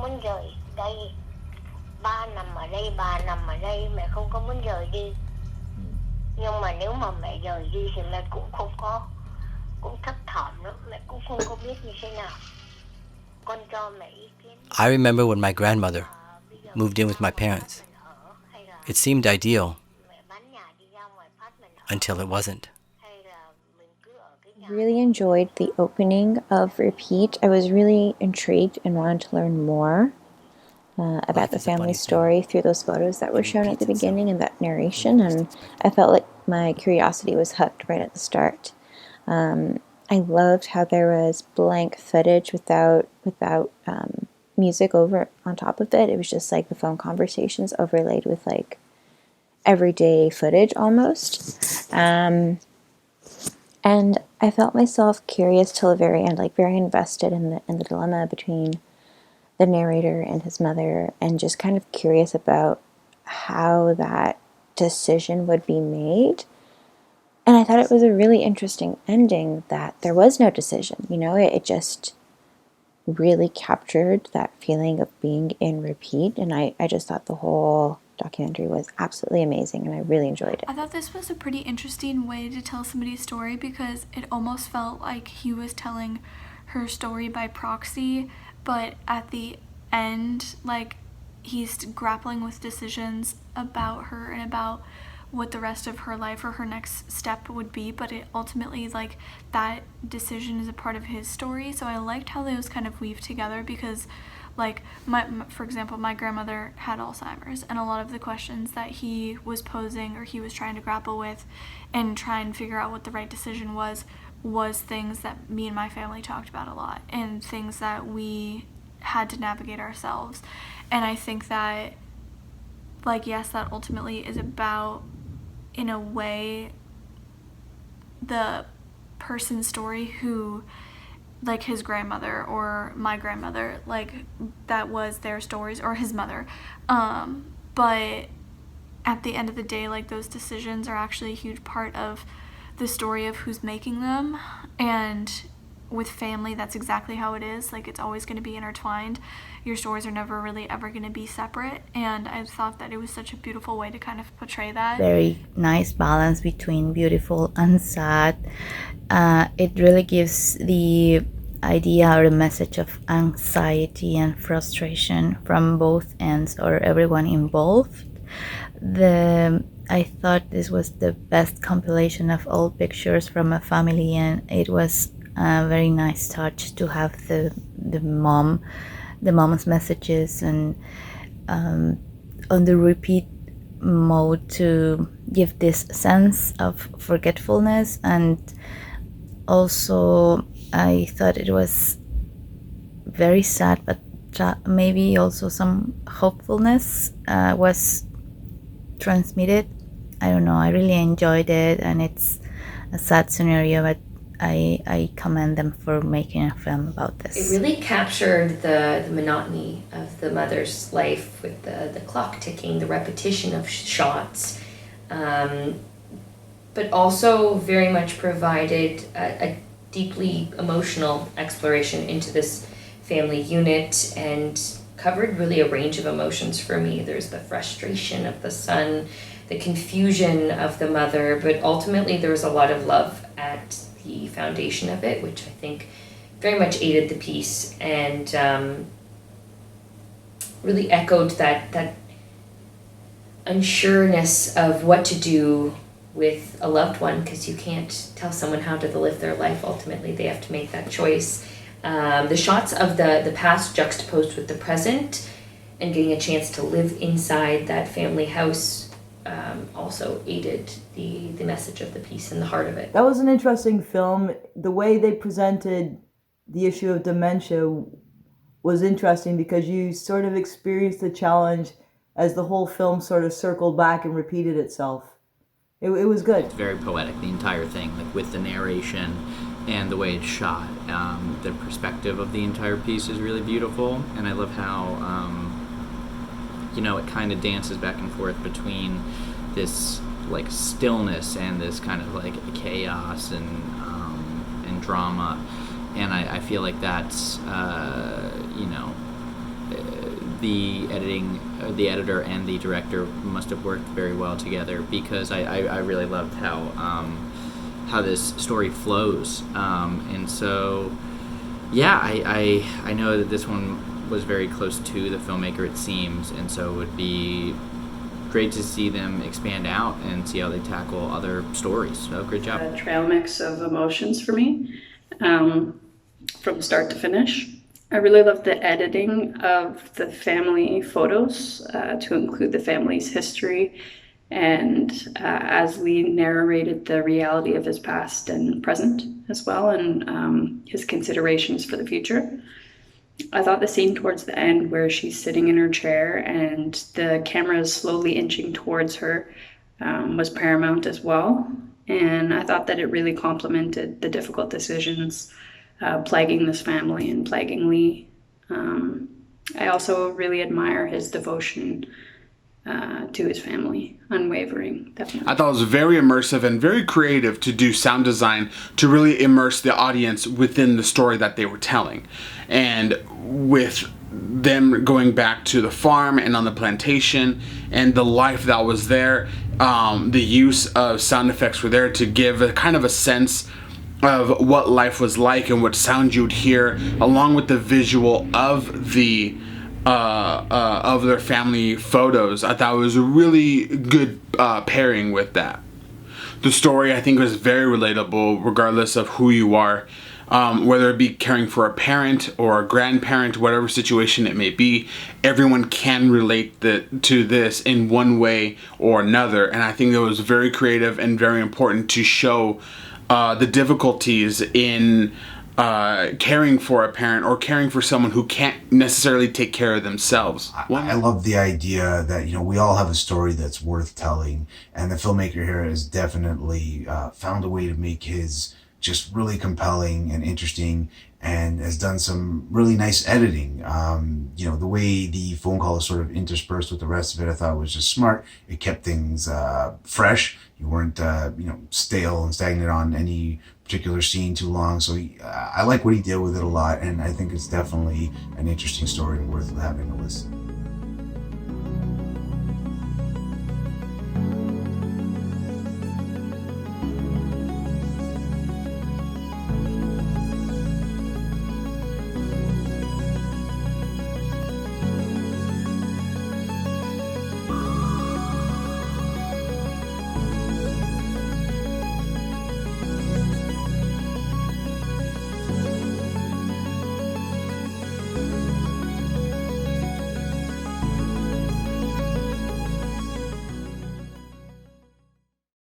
muốn rời đây, ba nằm ở đây, bà nằm ở đây, mẹ không có muốn rời đi. Nhưng mà nếu mà mẹ rời đi thì mẹ cũng không có, cũng thấp thỏm lắm, mẹ cũng không có biết như thế nào. Con cho mẹ ý kiến. I remember when my grandmother moved in with my parents. It seemed ideal until it wasn't. Really enjoyed the opening of Repeat. I was really intrigued and wanted to learn more about the family story through those photos that were shown at the beginning and that narration, and I felt like my curiosity was hooked right at the start. I loved how there was blank footage without music over on top of it. It was just like the phone conversations overlaid with like everyday footage almost. And I felt myself curious till the very end, like very invested in the dilemma between the narrator and his mother, and just kind of curious about how that decision would be made. And I thought it was a really interesting ending that there was no decision. You know, it just really captured that feeling of being in repeat. And I just thought the whole documentary was absolutely amazing, and I really enjoyed it. I thought this was a pretty interesting way to tell somebody's story, because it almost felt like he was telling her story by proxy, but at the end, like, he's grappling with decisions about her and about what the rest of her life or her next step would be, but it ultimately, like, that decision is a part of his story. So I liked how those kind of weave together, because like for example, my grandmother had Alzheimer's, and a lot of the questions that he was posing or he was trying to grapple with and try and figure out what the right decision was things that me and my family talked about a lot, and things that we had to navigate ourselves. And I think that, like, yes, that ultimately is about, in a way, the person's story who, like his grandmother or my grandmother, like, that was their stories, or his mother. But at the end of the day, like, those decisions are actually a huge part of the story of who's making them. And with family, that's exactly how it is. Like, it's always going to be intertwined. Your stories are never really ever going to be separate. And I thought that it was such a beautiful way to kind of portray that. Very nice balance between beautiful and sad. It really gives the idea or the message of anxiety and frustration from both ends, or everyone involved. I thought this was the best compilation of all pictures from a family, and it was a very nice touch to have the mom's messages, and on the repeat mode to give this sense of forgetfulness. And also I thought it was very sad, but maybe also some hopefulness was transmitted. I don't know, I really enjoyed it, and it's a sad scenario, but I commend them for making a film about this. It really captured the monotony of the mother's life, with the clock ticking, the repetition of shots, but also very much provided a deeply emotional exploration into this family unit, and covered really a range of emotions for me. There's the frustration of the son, the confusion of the mother, but ultimately there was a lot of love at the foundation of it, which I think very much aided the piece, and really echoed that unsureness of what to do with a loved one, because you can't tell someone how to live their life. Ultimately, they have to make that choice. The shots of the past juxtaposed with the present, and getting a chance to live inside that family house, also aided the message of the piece and the heart of it. That was an interesting film. The way they presented the issue of dementia was interesting, because you sort of experienced the challenge as the whole film sort of circled back and repeated itself. It was good. It's very poetic, the entire thing, like with the narration and the way it's shot. The perspective of the entire piece is really beautiful, and I love how it kind of dances back and forth between this like stillness and this kind of like chaos and drama, and I feel like that's the editor and the director must have worked very well together, because I really loved how this story flows, and so yeah, I know that this one was very close to the filmmaker, it seems, and so it would be great to see them expand out and see how they tackle other stories. So great job. A trail mix of emotions for me, from start to finish. I really love the editing of the family photos to include the family's history, and as Lee narrated the reality of his past and present as well, and his considerations for the future. I thought the scene towards the end where she's sitting in her chair and the camera is slowly inching towards her was paramount as well. And I thought that it really complemented the difficult decisions plaguing this family and plaguing Lee. I also really admire his devotion to his family, unwavering, definitely. I thought it was very immersive and very creative to do sound design to really immerse the audience within the story that they were telling. And with them going back to the farm and on the plantation and the life that was there, the use of sound effects were there to give a kind of a sense of what life was like and what sound you would hear, along with the visual of their family photos. I thought it was a really good pairing with that. The story, I think, was very relatable regardless of who you are, whether it be caring for a parent or a grandparent, whatever situation it may be. Everyone can relate to this in one way or another, and I think it was very creative and very important to show the difficulties in caring for a parent or caring for someone who can't necessarily take care of themselves. I love the idea that, we all have a story that's worth telling, and the filmmaker here has definitely found a way to make his just really compelling and interesting, and has done some really nice editing. The way the phone call is sort of interspersed with the rest of it, I thought was just smart. It kept things fresh. You weren't, stale and stagnant on any particular scene too long. So I like what he did with it a lot, and I think it's definitely an interesting story worth having a listen.